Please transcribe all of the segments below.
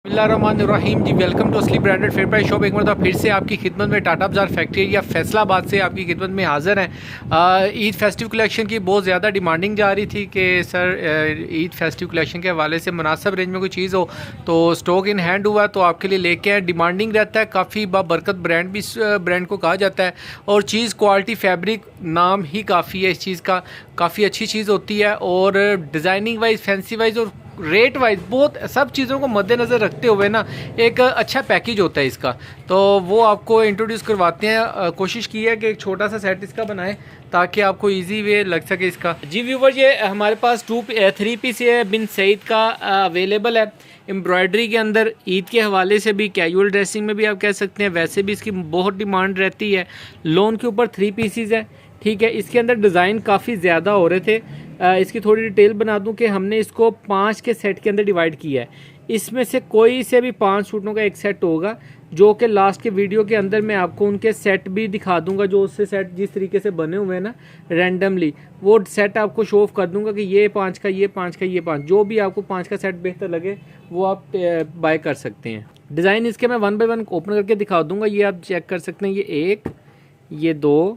बिस्मिल्लाहिर्रहमानिर्रहीम जी, welcome to असली branded fair price shop. एक मरतबा फिर से आपकी खिदमत में टाटा बाजार फैक्ट्री या फैसलाबाद से आपकी खिदमत में हाज़िर हैं। ईद फेस्टिव कलेक्शन की बहुत ज़्यादा डिमांडिंग जा रही थी कि सर ईद फेस्टिव कलेक्शन के हवाले से मुनासिब रेंज में कोई चीज़ हो तो स्टॉक इन हैंड हुआ तो आपके लिए लेके आए। डिमांडिंग रहता है, काफ़ी बाबरकत ब्रांड भी ब्रांड को कहा जाता है और चीज़ क्वालिटी फैब्रिक नाम ही काफ़ी है इस चीज़ का, काफ़ी अच्छी चीज़ होती है और डिज़ाइनिंग वाइज, फैंसी वाइज और रेट वाइज बहुत सब चीज़ों को मद्देनज़र रखते हुए ना एक अच्छा पैकेज होता है इसका, तो वो आपको इंट्रोड्यूस करवाते हैं। कोशिश की है कि एक छोटा सा सेट इसका बनाएं ताकि आपको इजी वे लग सके इसका। जी व्यूवर, ये हमारे पास 3 पीस है बिन सईद का अवेलेबल है एम्ब्रॉयडरी के अंदर। ईद के हवाले से भी, कैजुअल ड्रेसिंग में भी आप कह सकते हैं, वैसे भी इसकी बहुत डिमांड रहती है। लोन के ऊपर 3 पीसीज है, ठीक है। इसके अंदर डिज़ाइन काफ़ी ज़्यादा हो रहे थे। इसकी थोड़ी डिटेल बना दूं कि हमने इसको 5 के सेट के अंदर डिवाइड किया है। इसमें से कोई से भी 5 सूटों का एक सेट होगा, जो कि लास्ट के वीडियो के अंदर मैं आपको उनके सेट भी दिखा दूंगा, जो उससे सेट जिस तरीके से बने हुए हैं ना रैंडमली, वो सेट आपको शो ऑफ कर दूंगा कि ये 5 का, ये 5 का, ये 5, जो भी आपको 5 का सेट बेहतर लगे वो आप बाय कर सकते हैं। डिज़ाइन इसके मैं 1 बाय 1 ओपन करके दिखा दूंगा, ये आप चेक कर सकते हैं। ये 1, ये 2,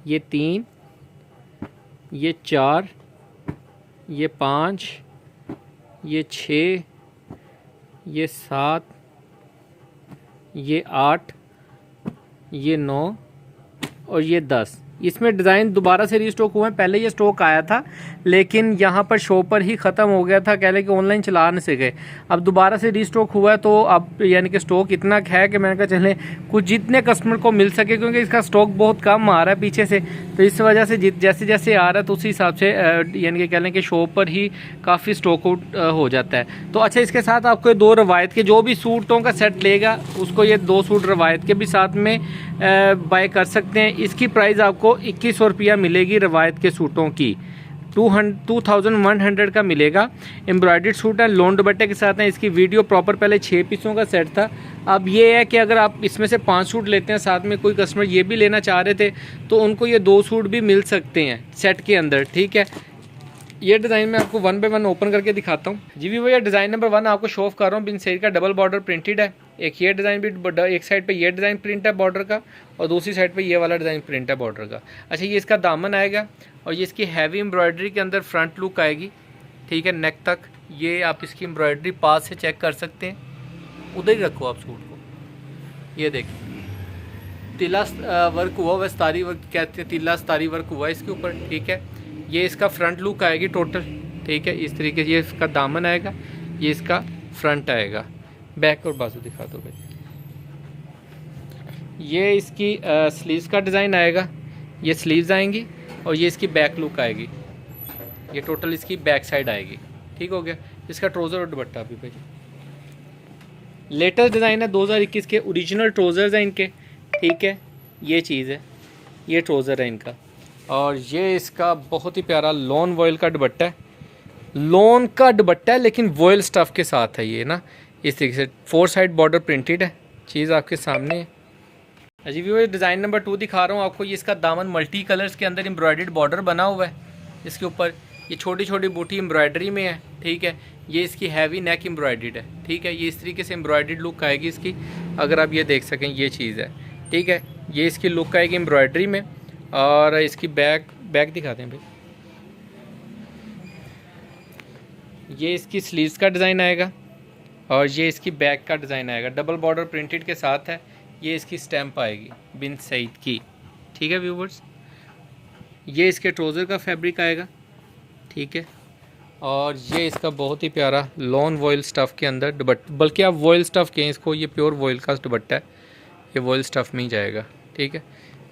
ये 3, ये 4, ये 5, ये 6, ये 7, ये 8, ये 9 और ये 10। इसमें डिज़ाइन दोबारा से रीस्टॉक हुए हैं। पहले ये स्टॉक आया था लेकिन यहाँ पर शो पर ही ख़त्म हो गया था, कह लें कि ऑनलाइन चला नहीं सके। अब दोबारा से रीस्टॉक हुआ है तो अब यानी कि स्टॉक इतना है कि मैंने कहा चलें कुछ जितने कस्टमर को मिल सके, क्योंकि इसका स्टॉक बहुत कम आ रहा है पीछे से, तो इस वजह से जैसे जैसे आ रहा है तो उसी हिसाब से यानी कि कह लें कि शो पर ही काफ़ी स्टॉक आउट हो जाता है। तो अच्छा, इसके साथ आपको ये 2 रवायत के जो भी सूटों का सेट लेगा उसको ये 2 सूट रवायत के भी साथ में बाय कर सकते हैं। इसकी प्राइस आपको 2100 रुपया मिलेगी रवायत के सूटों की, 2100 का मिलेगा। एम्ब्रॉयडर्ड सूट है, लोन दुपट्टे के साथ है। इसकी वीडियो प्रॉपर पहले 6 पीसों का सेट था। अब ये है कि अगर आप इसमें से 5 सूट लेते हैं, साथ में कोई कस्टमर ये भी लेना चाह रहे थे तो उनको ये 2 सूट भी मिल सकते हैं सेट के अंदर, ठीक है। ये डिज़ाइन मैं आपको 1 बाय 1 ओपन करके दिखाता हूँ। जी भी भैया, डिज़ाइन नंबर 1 आपको शो ऑफ कर रहा हूँ। बिन सईद का डबल बॉर्डर प्रिंटेड है। एक ये डिज़ाइन भी, एक साइड पे ये डिज़ाइन प्रिंट है बॉर्डर का और दूसरी साइड पे ये वाला डिज़ाइन प्रिंट है बॉर्डर का। अच्छा, ये इसका दामन आएगा और ये इसकी हैवी एम्ब्रॉयडरी के अंदर फ्रंट लुक आएगी, ठीक है, नेक तक। ये आप इसकी एम्ब्रॉयडरी पास से चेक कर सकते हैं, उधर ही रखो आप सूट को। ये देखिए तिला वर्क हुआ हुआ, स्तारी वर्क कहते हैं, तिला स्तारी वर्क हुआ है इसके ऊपर, ठीक है। ये इसका फ्रंट लुक आएगी टोटल, ठीक है, इस तरीके से। ये इसका दामन आएगा, ये इसका फ्रंट आएगा। बैक और बाजू दिखा दो भाई। ये इसकी स्लीव्स का डिज़ाइन आएगा, ये स्लीव्स आएंगी और ये इसकी बैक लुक आएगी। ये टोटल इसकी बैक साइड आएगी, ठीक हो गया। इसका ट्राउज़र और दुपट्टा भी भाई लेटेस्ट डिज़ाइन है, 2021 के ओरिजिनल ट्राउज़र्स हैं इनके, ठीक है। ये चीज़ है, ये ट्राउज़र है इनका और ये इसका बहुत ही प्यारा लॉन वॉयल का दुपट्टा है। लॉन का दुपट्टा है लेकिन वॉयल स्टफ़ के साथ है ये ना, इस तरीके से 4 साइड बॉर्डर प्रिंटेड है। चीज़ आपके सामने है। अजी भी डिज़ाइन नंबर 2 दिखा रहा हूँ आपको। ये इसका दामन मल्टी कलर्स के अंदर एम्ब्रॉयडर्ड बॉर्डर बना हुआ है इसके ऊपर। ये छोटी छोटी बूटी एम्ब्रॉयडरी में है, ठीक है। ये इसकी हैवी नेक एम्ब्रॉयडर्ड है, ठीक है। ये इस तरीके से एम्ब्रॉयडर्ड लुक आएगी इसकी, अगर आप ये देख सकें, ये चीज़ है, ठीक है। ये इसकी लुक आएगी एम्ब्रॉयडरी में और इसकी बैक दिखाते हैं भाई। ये इसकी स्लीव्स का डिज़ाइन आएगा और ये इसकी बैक का डिज़ाइन आएगा, डबल बॉर्डर प्रिंटेड के साथ है। ये इसकी स्टैम्प आएगी बिन सईद की, ठीक है व्यूवर्स। ये इसके ट्राउज़र का फैब्रिक आएगा, ठीक है। और ये इसका बहुत ही प्यारा लॉन वॉयल स्टफ़ के अंदर दुपट्टा, बल्कि आप वॉयल स्टफ़ कहें इसको, ये प्योर वॉयल का दुपट्टा है। ये वॉयल स्टफ़ में ही जाएगा, ठीक है।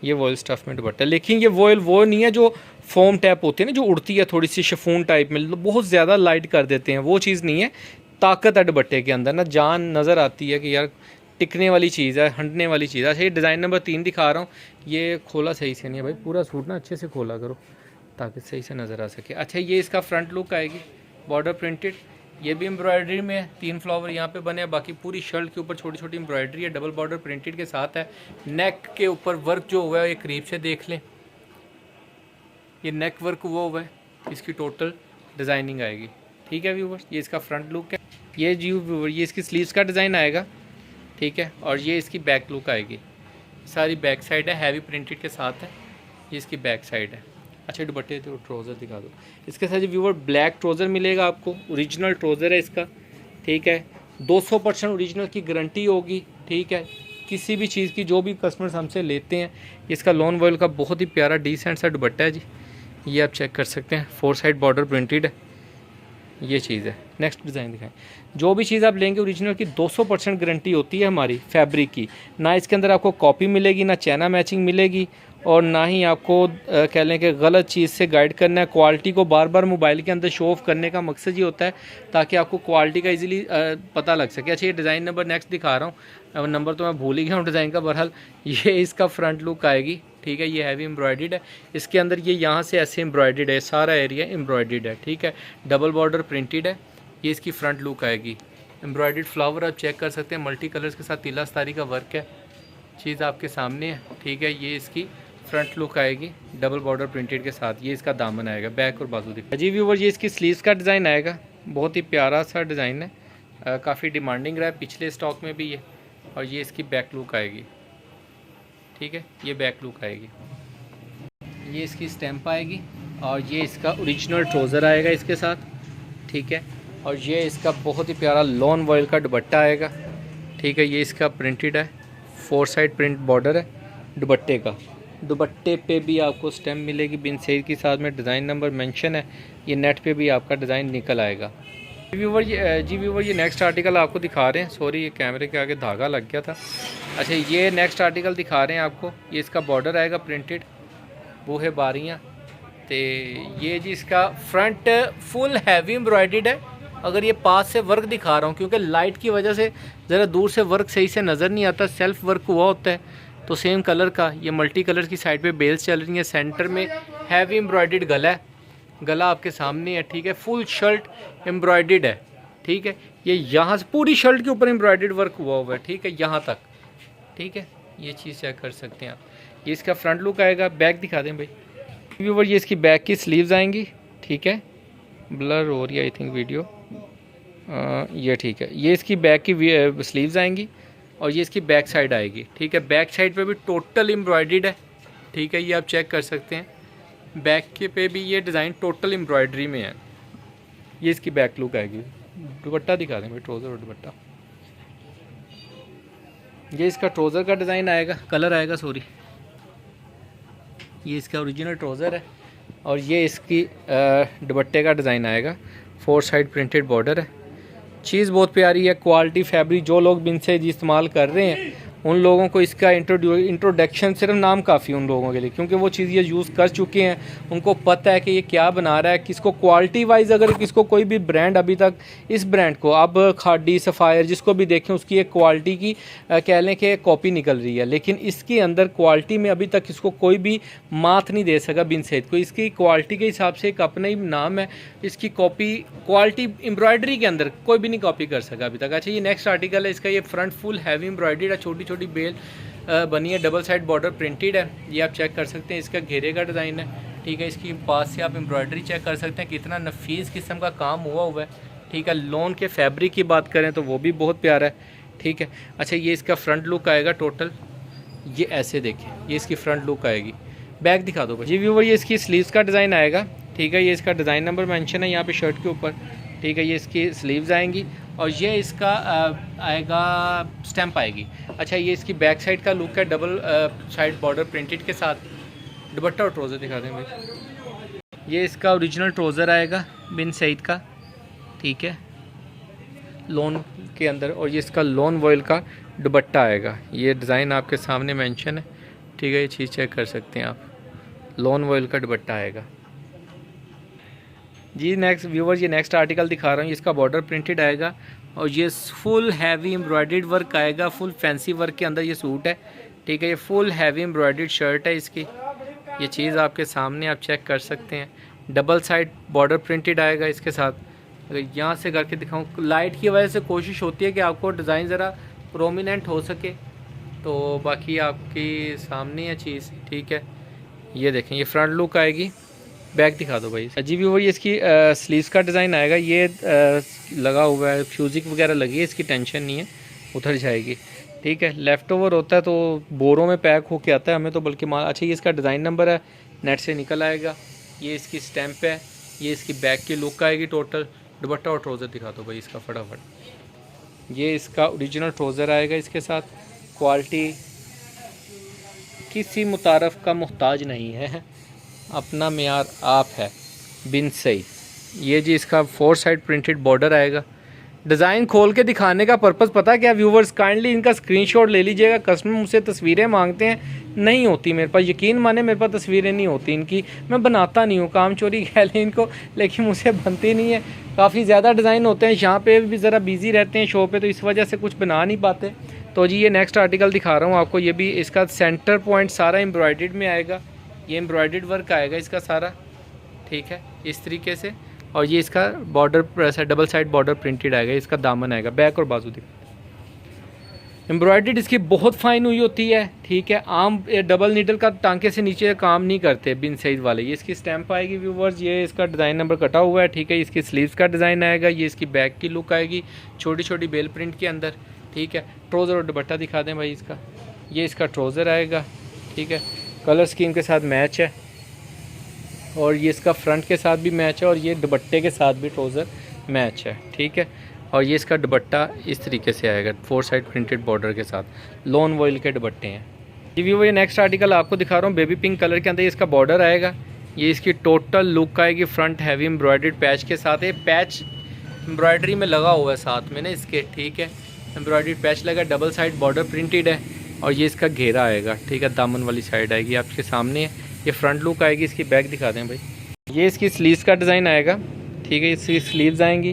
ये वॉयल स्टफ़ में दुपट्टा, लेकिन ये वॉयल वो नहीं है जो फोम टैप होती है ना, जो उड़ती है थोड़ी सी शिफॉन टाइप में, बहुत ज़्यादा लाइट कर देते हैं, वो चीज़ नहीं है। ताकत है दुपट्टे के अंदर ना, जान नज़र आती है कि यार टिकने वाली चीज़ है, हंडने वाली चीज़ है। अच्छा, ये डिज़ाइन नंबर 3 दिखा रहा हूँ। ये खोला सही से नहीं है भाई, पूरा सूट ना अच्छे से खोला करो ताकि सही से नज़र आ सके। अच्छा, ये इसका फ्रंट लुक आएगी बॉर्डर प्रिंटेड। ये भी एम्ब्रॉयडरी में है, 3 फ्लावर यहाँ पे बने हैं। बाकी पूरी शर्ट के ऊपर छोटी छोटी एम्ब्रॉयडरी है, डबल बॉर्डर प्रिंटेड के साथ है। नेक के ऊपर वर्क जो हुआ है ये करीब से देख लें, ये नेक वर्क हुआ है। इसकी टोटल डिज़ाइनिंग आएगी, ठीक है व्यूवर्स। ये इसका फ्रंट लुक है। ये इसकी स्लीव्स का डिज़ाइन आएगा, ठीक है। और ये इसकी बैक लुक आएगी, सारी बैक साइड है, हैवी प्रिंटेड के साथ है, ये इसकी बैक साइड है। अच्छा दुपट्टे तो ट्राउज़र दिखा दो। इसके साथ व्यूवर ब्लैक ट्राउज़र मिलेगा आपको, ओरिजिनल ट्राउज़र है इसका, ठीक है। 200% ओरिजिनल की गारंटी होगी, ठीक है। किसी भी चीज़ की जो भी कस्टमर्स हमसे लेते हैं, इसका लॉन वॉयल का बहुत ही प्यारा डिसेंट सा दुपट्टा है जी, ये आप चेक कर सकते हैं, 4 साइड बॉर्डर प्रिंटेड है, ये चीज़ है। नेक्स्ट डिज़ाइन दिखाएं। जो भी चीज़ आप लेंगे ओरिजिनल की 200% गारंटी होती है हमारी फैब्रिक की, ना इसके अंदर आपको कॉपी मिलेगी, ना चैना मैचिंग मिलेगी, और ना ही आपको कह लें कि गलत चीज़ से गाइड करना है। क्वालिटी को बार बार मोबाइल के अंदर शो ऑफ करने का मकसद ये होता है ताकि आपको क्वालिटी का इजीली पता लग सके। अच्छा ये डिज़ाइन नंबर नेक्स्ट दिखा रहा हूँ, नंबर तो मैं भूल ही गया हूँ डिज़ाइन का। बहरहाल ये इसका फ्रंट लुक आएगी, ठीक है। ये हैवी एम्ब्रॉयडर्ड है, इसके अंदर ये यहाँ से ऐसे एम्ब्रॉयडर्ड है, सारा एरिया एम्ब्रॉयडर्ड है, ठीक है। डबल बॉर्डर प्रिंटेड है, ये इसकी फ्रंट लुक आएगी। एम्ब्रॉयडर्ड फ्लावर आप चेक कर सकते हैं, मल्टी कलर्स के साथ तिला सितारी का वर्क है, चीज़ आपके सामने है, ठीक है। ये इसकी फ्रंट लुक आएगी डबल बॉर्डर प्रिंटेड के साथ, ये इसका दामन आएगा, बैक और बाजू दिखा जी व्यूवर। ये इसकी स्लीव्स का डिज़ाइन आएगा, बहुत ही प्यारा सा डिज़ाइन है, काफ़ी डिमांडिंग रहा है पिछले स्टॉक में भी ये। और ये इसकी बैक लुक आएगी, ठीक है, ये बैक लुक आएगी, ये इसकी स्टैम्प आएगी। और ये इसका ओरिजिनल ट्राउज़र आएगा इसके साथ, ठीक है। और ये इसका बहुत ही प्यारा लॉन वॉयल का दुपट्टा आएगा, ठीक है। ये इसका प्रिंटेड है, 4 साइड प्रिंट बॉर्डर है दुपट्टे का। दुपट्टे पे भी आपको स्टैम्प मिलेगी बिन सैर के साथ में, डिज़ाइन नंबर मेंशन है, ये नेट पे भी आपका डिज़ाइन निकल आएगा। जी व्यूवर ये नेक्स्ट आर्टिकल आपको दिखा रहे हैं, सॉरी ये कैमरे के आगे धागा लग गया था। अच्छा ये नेक्स्ट आर्टिकल दिखा रहे हैं आपको, ये इसका बॉर्डर आएगा प्रिंटेड, वो है बारियाँ। तो ये जी इसका फ्रंट फुल हैवी एम्ब्रॉयडर्ड है। अगर ये पास से वर्क दिखा रहा हूँ क्योंकि लाइट की वजह से ज़रा दूर से वर्क सही से नज़र नहीं आता, सेल्फ वर्क हुआ होता है, तो सेम कलर का ये मल्टी कलर की साइड पे बेल्स चल रही हैं। सेंटर में हैवी एम्ब्रॉयडर्ड गला है, गला आपके सामने है, ठीक है। फुल शर्ट एम्ब्रॉयडर्ड है, ठीक है। ये यहाँ से पूरी शर्ट के ऊपर एम्ब्रॉयडर्ड वर्क हुआ है, ठीक है, यहाँ तक, ठीक है। ये चीज़ चेक कर सकते हैं आप। ये इसका फ्रंट लुक आएगा, बैक दिखा दें भाई व्यूवर। ये इसकी बैक की स्लीव्स आएंगी, ठीक है, ब्लर हो रही है आई थिंक वीडियो, ये ठीक है। ये इसकी बैक की स्लीव्स आएंगी और ये इसकी बैक साइड आएगी, ठीक है। बैक साइड पे भी टोटल एम्ब्रॉयडर्ड है, ठीक है, ये आप चेक कर सकते हैं। बैक के पे भी ये डिज़ाइन टोटल एम्ब्रॉयडरी में है। ये इसकी बैक लुक आएगी। दुपट्टा दिखा दें भाई, ट्राउज़र और दुपट्टा। ये इसका ट्राउज़र का डिज़ाइन आएगा, कलर आएगा सॉरी, ये इसका ओरिजिनल ट्राउज़र है। और ये इसकी दुपट्टे का डिज़ाइन आएगा, 4 साइड प्रिंटेड बॉर्डर है। चीज़ बहुत प्यारी है, क्वालिटी फैब्रिक जो लोग बिन से इस्तेमाल कर रहे हैं उन लोगों को इसका इंट्रोडक्शन सिर्फ नाम काफ़ी उन लोगों के लिए, क्योंकि वो चीज़ ये यूज़ कर चुके हैं, उनको पता है कि ये क्या बना रहा है। किसको क्वालिटी वाइज अगर किसको कोई भी ब्रांड अभी तक इस ब्रांड को अब खाडी सफ़ायर जिसको भी देखें उसकी एक क्वालिटी की कह लें कि कॉपी निकल रही है, लेकिन इसके अंदर क्वालिटी में अभी तक इसको कोई भी मात नहीं दे सका बिन सैद को। इसकी क्वालिटी के हिसाब से एक अपना ही नाम है, इसकी कॉपी क्वालिटी एम्ब्रॉयडरी के अंदर कोई भी नहीं कॉपी कर सका अभी तक। अच्छा ये नेक्स्ट आर्टिकल है, इसका ये फ्रंट फुल हैवी एम्ब्रॉयडरी है, छोटी छोटी बेल बनी है, डबल साइड बॉर्डर प्रिंटेड है, ये आप चेक कर सकते हैं। इसका घेरे का डिज़ाइन है, ठीक है। इसकी पास से आप एम्ब्रॉयडरी चेक कर सकते हैं, कितना नफीस किस्म का काम हुआ है, ठीक है। लॉन के फैब्रिक की बात करें तो वो भी बहुत प्यारा है, ठीक है। अच्छा ये इसका फ्रंट लुक आएगा टोटल, ये ऐसे देखें, ये इसकी फ्रंट लुक आएगी। बैक दिखा दो जी व्यूवर। ये इसकी स्लीव्स का डिज़ाइन आएगा, ठीक है। ये इसका डिज़ाइन नंबर मेंशन है यहाँ पे शर्ट के ऊपर, ठीक है। ये इसकी स्लीव्स आएंगी और ये इसका आएगा स्टैम्प आएगी। अच्छा ये इसकी बैक साइड का लुक है, डबल साइड बॉर्डर प्रिंटेड के साथ। दुपट्टा और ट्राउज़र दिखा दें भाई। ये इसका ओरिजिनल ट्राउज़र आएगा बिन सईद का, ठीक है, लॉन के अंदर। और ये इसका लॉन वॉयल का दुपट्टा आएगा, ये डिज़ाइन आपके सामने मेंशन है, ठीक है। ये चीज़ चेक कर सकते हैं आप, लॉन वॉयल का दुपट्टा आएगा जी। नेक्स्ट व्यूवर ये नेक्स्ट आर्टिकल दिखा रहा हूँ, इसका बॉर्डर प्रिंटेड आएगा और ये फुल हैवी एम्ब्रॉयडर्ड वर्क आएगा, फुल फैंसी वर्क के अंदर ये सूट है, ठीक है। ये फुल हैवी एम्ब्रॉयडर्ड शर्ट है इसकी, ये चीज़ आपके सामने आप चेक कर सकते हैं। डबल साइड बॉर्डर प्रिंटेड आएगा इसके साथ। अगर यहाँ से करके दिखाऊँ, लाइट की वजह से कोशिश होती है कि आपको डिज़ाइन ज़रा प्रोमिनेंट हो सके, तो बाकी आपकी सामने है चीज़, ठीक है। ये देखें, ये फ्रंट लुक आएगी, बैक दिखा दो भाई। जी व्यूअर ये इसकी स्लीव्स का डिज़ाइन आएगा, ये लगा हुआ है, फ्यूजिक वगैरह लगी है, इसकी टेंशन नहीं है, उधर जाएगी। ठीक है, लेफ़्ट ओवर होता है तो बोरों में पैक होके आता है हमें तो, बल्कि माल। अच्छा ये इसका डिज़ाइन नंबर है, नेट से निकल आएगा। ये इसकी स्टैम्प है, ये इसकी बैक की लुक आएगी टोटल। दुपट्टा और ट्राउज़र दिखा दो भाई इसका फटाफट। ये इसका ओरिजिनल ट्राउज़र आएगा इसके साथ। क्वालिटी किसी मुतारफ़ का मोहताज नहीं है, अपना मेयार आप है बिन सही। ये जी इसका 4 साइड प्रिंटेड बॉर्डर आएगा। डिज़ाइन खोल के दिखाने का पर्पज़ पता क्या व्यूवर्स, काइंडली इनका स्क्रीनशॉट ले लीजिएगा। कस्टमर मुझसे तस्वीरें मांगते हैं, नहीं होती मेरे पास, यकीन माने मेरे पास तस्वीरें नहीं होती इनकी, मैं बनाता नहीं हूँ, काम चोरी कह लें इनको, लेकिन मुझसे बनती नहीं है। काफ़ी ज़्यादा डिज़ाइन होते हैं, यहाँ पे भी ज़रा बिज़ी रहते हैं शो पे, तो इस वजह से कुछ बना नहीं पाते। तो जी ये नेक्स्ट आर्टिकल दिखा रहा हूँ आपको। ये भी इसका सेंटर पॉइंट सारा एम्ब्रॉयडर्ड में आएगा, ये एम्ब्रॉयडर्ड वर्क आएगा इसका सारा। ठीक है, इस तरीके से। और ये इसका border double side border printed आएगा, इसका दामन आएगा। बैक और बाजू दिखा, एम्ब्रॉयडर्ड इसकी बहुत फाइन हुई होती है। ठीक है, आम डबल नीडल का टांके से नीचे काम नहीं करते बिन साइज वाले। ये इसकी स्टैंप आएगी व्यूवर्स, ये इसका डिज़ाइन नंबर कटा हुआ है। ठीक है, इसकी स्लीव्स का डिज़ाइन आएगा, ये इसकी बैक की लुक आएगी छोटी छोटी बेल प्रिंट के अंदर। ठीक है, ट्राउज़र और दुपट्टा दिखा दें भाई इसका। ये इसका ट्राउज़र आएगा। ठीक है, कलर स्कीम के साथ मैच है, और ये इसका फ्रंट के साथ भी मैच है, और ये दुपट्टे के साथ भी ट्राउज़र मैच है। ठीक है, और ये इसका दुपट्टा इस तरीके से आएगा 4 साइड प्रिंटेड बॉर्डर के साथ, लॉन वॉइल के दुपट्टे हैं। ये नेक्स्ट आर्टिकल आपको दिखा रहा हूँ, बेबी पिंक कलर के अंदर इसका बॉर्डर आएगा। ये इसकी टोटल लुक आएगी फ्रंट हैवी एम्ब्रॉयडर्ड पैच के साथ। ये पैच एम्ब्रॉयडरी में लगा हुआ है साथ में ना इसके। ठीक है, एम्ब्रॉयडर्ड पैच लगा, डबल साइड बॉर्डर प्रिंटेड है, और ये इसका घेरा आएगा। ठीक है, दामन वाली साइड आएगी आपके सामने है। ये फ्रंट लुक आएगी, इसकी बैक दिखा दें भाई। ये इसकी स्लीव्स का डिज़ाइन आएगा। ठीक है, इसकी स्लीव्स आएंगी,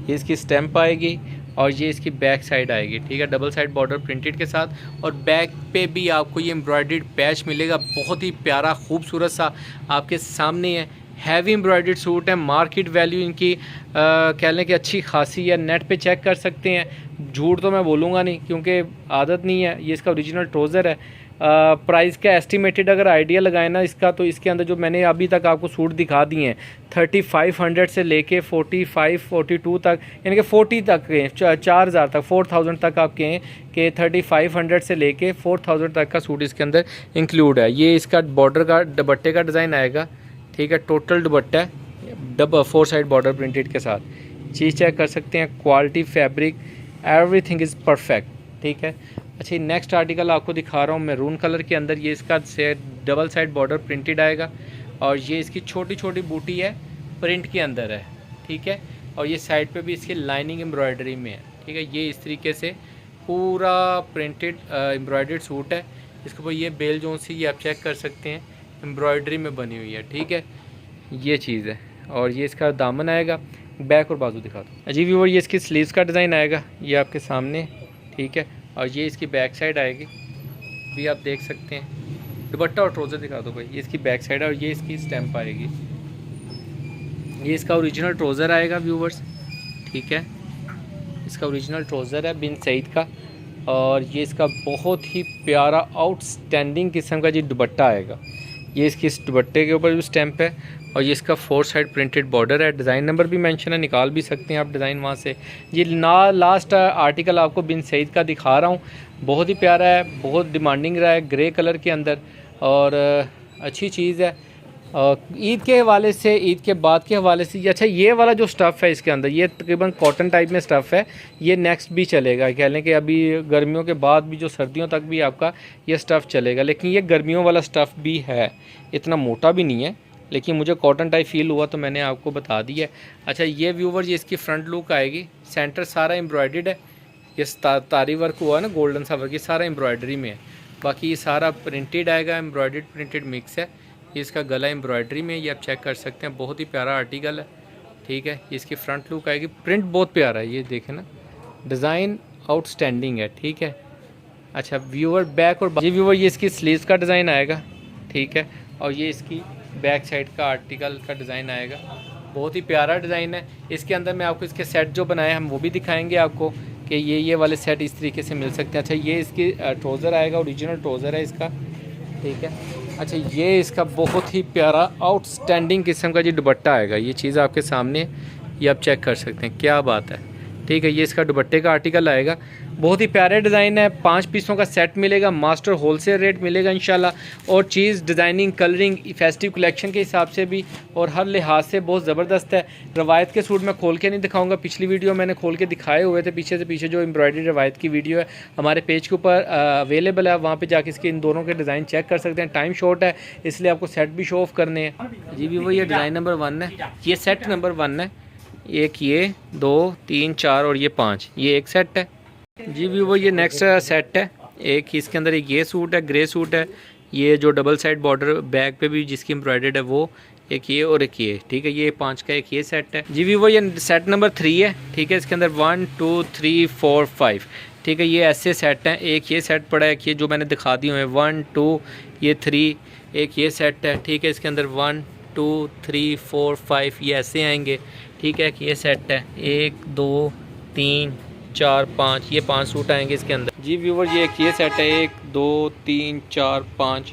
ये इसकी स्टैम्प आएगी, और ये इसकी बैक साइड आएगी। ठीक है, डबल साइड बॉर्डर प्रिंटेड के साथ, और बैक पे भी आपको ये एम्ब्रॉयडर्ड पैच मिलेगा, बहुत ही प्यारा खूबसूरत सा आपके सामने है। हैवी एम्ब्रॉयडर्ड सूट है, मार्केट वैल्यू इनकी कह लें कि अच्छी खासी है। नेट पे चेक कर सकते हैं, झूठ तो मैं बोलूँगा नहीं क्योंकि आदत नहीं है। ये इसका ओरिजिनल ट्राउज़र है। प्राइस का एस्टिमेटेड अगर आइडिया लगाए ना इसका, तो इसके अंदर जो मैंने अभी तक आपको सूट दिखा दिए हैं 3500 से लेके 45-42 तक, यानी कि 40 तक के 4000 तक 4000 तक आप कहें कि 3500 से लेके 4000 तक का सूट इसके अंदर इंक्लूड है। ये इसका बॉर्डर का दुपट्टे का डिज़ाइन आएगा। ठीक है, टोटल दुपट्टा 4 साइड बॉर्डर प्रिंटेड के साथ। चीज़ चेक कर सकते हैं, quality, fabric, everything is perfect. ठीक है, अच्छा नेक्स्ट आर्टिकल आपको दिखा रहा हूँ मैरून कलर के अंदर। ये इसका डबल साइड बॉर्डर प्रिंटेड आएगा, और ये इसकी छोटी छोटी बूटी है, प्रिंट के अंदर है। ठीक है, और ये साइड पे भी इसकी लाइनिंग एम्ब्रॉयडरी में है। ठीक है, ये इस तरीके से पूरा प्रिंटेड एम्ब्रॉयडर्ड सूट है। इसके ऊपर ये बेल जो सी, ये आप चेक कर सकते हैं, एम्ब्रॉयडरी में बनी हुई है। ठीक है, ये चीज़ है, और ये इसका दामन आएगा। बैक और बाजू दिखा दो। अजीब व्यूअर, ये इसकी स्लीव्स का डिज़ाइन आएगा, ये आपके सामने। ठीक है, और ये इसकी बैक साइड आएगी, भी आप देख सकते हैं। दुपट्टा और ट्राउज़र दिखा दो भाई। ये इसकी बैक साइड है, और ये इसकी स्टैम्प आएगी। ये इसका ओरिजिनल ट्राउज़र आएगा व्यूवर्स। ठीक है, इसका ओरिजिनल ट्राउज़र है बिन सईद का, और ये इसका बहुत ही प्यारा आउटस्टैंडिंग किस्म का जी दुपट्टा आएगा। ये इसकी इस दुपट्टे के ऊपर भी स्टैम्प है, और ये इसका 4 साइड प्रिंटेड बॉर्डर है। डिज़ाइन नंबर भी मेंशन है, निकाल भी सकते हैं आप डिज़ाइन वहाँ से। ये लास्ट आर्टिकल आपको बिन सईद का दिखा रहा हूँ, बहुत ही प्यारा है, बहुत डिमांडिंग रहा है, ग्रे कलर के अंदर, और अच्छी चीज़ है। ईद के हवाले से, ईद के बाद के हवाले से। अच्छा ये वाला जो स्टफ़ है इसके अंदर, ये तकरीबन कॉटन टाइप में स्टफ़ है, ये नेक्स्ट भी चलेगा। कह लें कि अभी गर्मियों के बाद भी जो सर्दियों तक भी आपका ये स्टफ़ चलेगा, लेकिन ये गर्मियों वाला स्टफ़ भी है, इतना मोटा भी नहीं है, लेकिन मुझे कॉटन टाइप फील हुआ तो मैंने आपको बता दिया। अच्छा ये व्यूवर, ये इसकी फ्रंट लुक आएगी। सेंटर सारा एम्ब्रॉयडर्ड है, ये तारी वर्क हुआ है ना, गोल्डन सा वर्क, ये सारा एम्ब्रॉयडरी में है। बाकी ये सारा प्रिंटेड आएगा, एम्ब्रॉयडर्ड प्रिंटेड मिक्स है। ये इसका गला एम्ब्रॉयडरी में, ये आप चेक कर सकते हैं, बहुत ही प्यारा आर्टिकल है। ठीक है, ये इसकी फ्रंट लुक आएगी। प्रिंट बहुत प्यारा है, ये देखें ना, डिज़ाइन आउटस्टैंडिंग है। ठीक है, अच्छा व्यूवर बैक और ये व्यूवर, ये इसकी स्लीव्स का डिज़ाइन आएगा। ठीक है, और ये इसकी बैक साइड का आर्टिकल का डिज़ाइन आएगा, बहुत ही प्यारा डिज़ाइन है। इसके अंदर मैं आपको इसके सेट जो बनाए हम वो भी दिखाएंगे आपको कि ये वाले सेट इस तरीके से मिल सकते हैं। अच्छा ये इसकी ट्राउज़र आएगा, ओरिजिनल ट्राउज़र है इसका। ठीक है, अच्छा, ये इसका बहुत ही प्यारा आउटस्टैंडिंग किस्म का जी दुपट्टा आएगा। ये चीज़ आपके सामने, ये आप चेक कर सकते हैं, क्या बात है। ठीक है, ये इसका दुपट्टे का आर्टिकल आएगा, बहुत ही प्यारे डिज़ाइन है। 5 पीसों का सेट मिलेगा, मास्टर होलसेल रेट मिलेगा इंशाल्लाह। और चीज़ डिज़ाइनिंग, कलरिंग, फेस्टिव कलेक्शन के हिसाब से भी और हर लिहाज से बहुत ज़बरदस्त है। रवायत के सूट मैं खोल के नहीं दिखाऊंगा, पिछली वीडियो मैंने खोल के दिखाए हुए थे। पीछे से पीछे जो एम्ब्रॉयडरी रवायत की वीडियो है हमारे पेज के ऊपर अवेलेबल है, वहाँ पर जाके इसके इन दोनों के डिज़ाइन चेक कर सकते हैं। टाइम शॉर्ट है इसलिए आपको सेट भी शो ऑफ करने हैं जी। भी वो ये डिज़ाइन नंबर 1 है, ये सेट नंबर 1 है। एक ये 2 3 4 और ये 5, ये एक सेट है जी। भी वो ये नेक्स्ट सेट है। एक इसके अंदर एक ये सूट है, ग्रे सूट है। ये जो डबल साइड बॉर्डर बैक पे भी जिसकी एम्ब्रॉयडर्ड है वो, एक ये और एक ये। ठीक है, ये 5 का एक ये सेट है जी। भी वो ये सेट नंबर 3 है। ठीक है, इसके अंदर 1 2 3 4 5। ठीक है, ये ऐसे सेट हैं। एक ये सेट पड़ा है, एक ये जो मैंने दिखा दी हुए 1 2 ये 3, एक ये सेट है। ठीक है, इसके अंदर 1 2 3 4 5 ये ऐसे आएंगे। ठीक है, ये सेट है 1 2 3 4 5, ये 5 सूट आएंगे इसके अंदर जी। व्यूवर ये एक ये सेट है 1 2 3 4 5,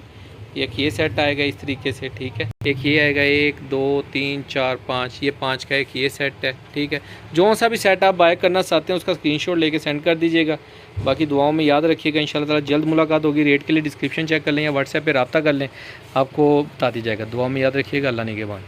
एक ये सेट आएगा इस तरीके से। ठीक है, एक ये आएगा 1 2 3 4 5, ये 5 का एक ये सेट है। ठीक है, जो सा भी सेट आप बाय करना चाहते हैं उसका स्क्रीनशॉट लेके सेंड कर दीजिएगा। बाकी दुआओं में याद रखिएगा, इंशाल्लाह ताला जल्द मुलाकात होगी। रेट के लिए डिस्क्रिप्शन चेक कर लें या व्हाट्सएप पे रब्ता कर लें, आपको बता दी जाएगा। दुआ में याद रखिएगा। अल्लाह ने के बाद।